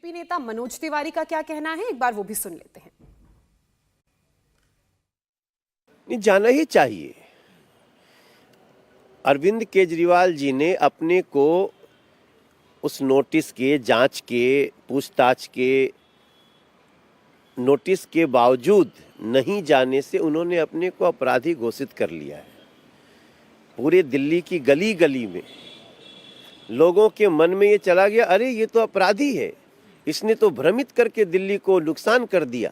BJP नेता मनोज तिवारी का क्या कहना है, एक बार वो भी सुन लेते हैं। नहीं, जाना ही चाहिए। अरविंद केजरीवाल जी ने अपने को उस नोटिस के, जांच के, पूछताछ के नोटिस के बावजूद नहीं जाने से उन्होंने अपने को अपराधी घोषित कर लिया है। पूरे दिल्ली की गली गली में लोगों के मन में ये चला गया, अरे ये तो अपराधी है, इसने तो भ्रमित करके दिल्ली को नुकसान कर दिया।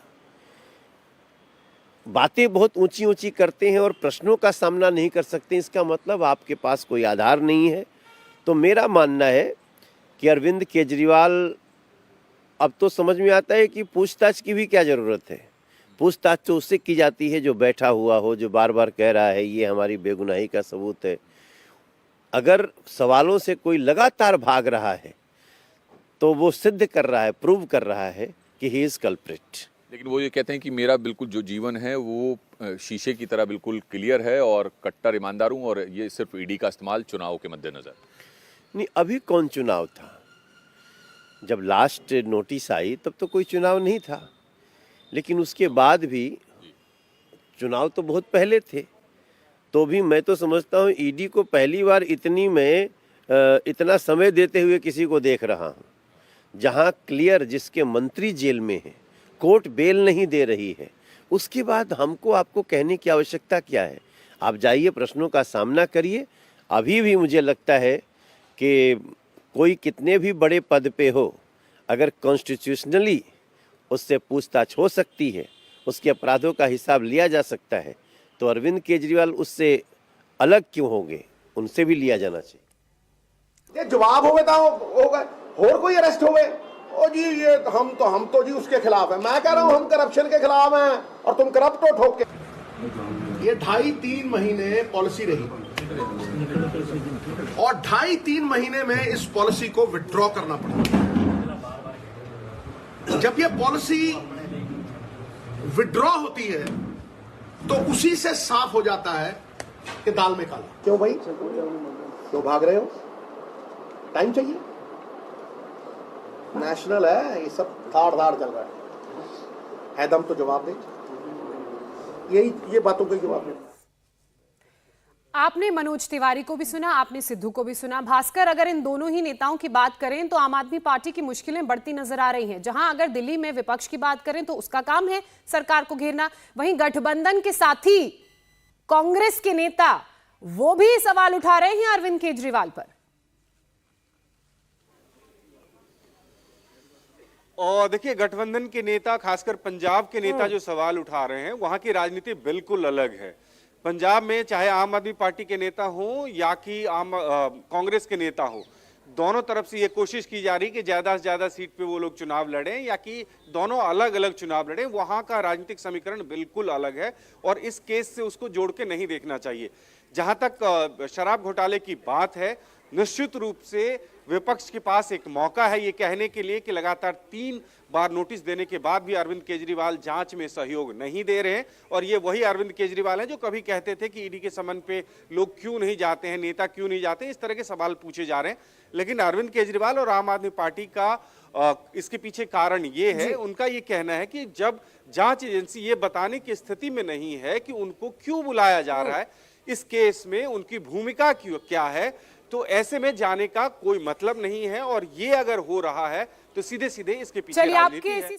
बातें बहुत ऊंची ऊंची करते हैं और प्रश्नों का सामना नहीं कर सकते, इसका मतलब आपके पास कोई आधार नहीं है। तो मेरा मानना है कि अरविंद केजरीवाल, अब तो समझ में आता है कि पूछताछ की भी क्या ज़रूरत है। पूछताछ तो उससे की जाती है जो बैठा हुआ हो, जो बार बार कह रहा है ये हमारी बेगुनाही का सबूत है। अगर सवालों से कोई लगातार भाग रहा है तो वो सिद्ध कर रहा है, प्रूव कर रहा है कि ही इज़ कल्प्रिट। लेकिन वो ये कहते हैं कि मेरा बिल्कुल जो जीवन है वो शीशे की तरह बिल्कुल क्लियर है और कट्टर ईमानदार हूँ, और ये सिर्फ ईडी का इस्तेमाल चुनाव के मद्देनजर। नहीं, अभी कौन चुनाव था? जब लास्ट नोटिस आई तब तो कोई चुनाव नहीं था, लेकिन उसके बाद भी चुनाव तो बहुत पहले थे। तो भी मैं तो समझता हूँ ईडी को पहली बार इतना समय देते हुए किसी को देख रहा हूँ। जहाँ क्लियर, जिसके मंत्री जेल में है, कोर्ट बेल नहीं दे रही है, उसके बाद हमको आपको कहने की आवश्यकता क्या है? आप जाइए, प्रश्नों का सामना करिए। अभी भी मुझे लगता है कि कोई कितने भी बड़े पद पे हो, अगर कॉन्स्टिट्यूशनली उससे पूछताछ हो सकती है, उसके अपराधों का हिसाब लिया जा सकता है, तो अरविंद केजरीवाल उससे अलग क्यों होंगे? उनसे भी लिया जाना चाहिए। ये जवाब हो गए और कोई अरेस्ट हो गए, ओ जी ये हम तो जी उसके खिलाफ है। मैं कह रहा हूं हम करप्शन के खिलाफ हैं और तुम करप्ट हो ठोक के। ये 2.5-3 महीने पॉलिसी रही और 2.5-3 महीने में इस पॉलिसी को विथड्रॉ करना पड़ा। जब ये पॉलिसी विथड्रॉ होती है तो उसी से साफ हो जाता है कि दाल में काला। क्यों भाई, क्यों भाग रहे हो? टाइम चाहिए, नेशनल है, ये सब धाड़ चल रहा है दम तो जवाब दे। ये बातों का जवाब दे। आपने मनोज तिवारी को भी सुना, आपने सिद्धू को भी सुना। भास्कर, अगर इन दोनों ही नेताओं की बात करें तो आम आदमी पार्टी की मुश्किलें बढ़ती नजर आ रही हैं। जहां अगर दिल्ली में विपक्ष की बात करें तो उसका काम है सरकार को घेरना, वहीं गठबंधन के साथी कांग्रेस के नेता वो भी सवाल उठा रहे हैं अरविंद केजरीवाल पर। और देखिए, गठबंधन के नेता, खासकर पंजाब के नेता जो सवाल उठा रहे हैं, वहां की राजनीति बिल्कुल अलग है। पंजाब में चाहे आम आदमी पार्टी के नेता हो या कि कांग्रेस के नेता हो, दोनों तरफ से ये कोशिश की जा रही कि ज्यादा से ज्यादा सीट पे वो लोग चुनाव लड़ें या कि दोनों अलग अलग चुनाव लड़ें। वहां का राजनीतिक समीकरण बिल्कुल अलग है और इस केस से उसको जोड़ के नहीं देखना चाहिए। जहां तक शराब घोटाले की बात है, निश्चित रूप से विपक्ष के पास एक मौका है ये कहने के लिए कि लगातार 3 बार नोटिस देने के बाद भी अरविंद केजरीवाल जांच में सहयोग नहीं दे रहे हैं। और ये वही अरविंद केजरीवाल हैं जो कभी कहते थे कि ईडी के समन पे लोग क्यों नहीं जाते हैं, नेता क्यों नहीं जाते हैं, इस तरह के सवाल पूछे जा रहे हैं। लेकिन अरविंद केजरीवाल और आम आदमी पार्टी का इसके पीछे कारण ये है, उनका ये कहना है कि जब जांच एजेंसी ये बताने की स्थिति में नहीं है कि उनको क्यों बुलाया जा रहा है, इस केस में उनकी भूमिका क्या है, तो ऐसे में जाने का कोई मतलब नहीं है। और ये अगर हो रहा है तो सीधे सीधे इसके पीछे राजनीति है।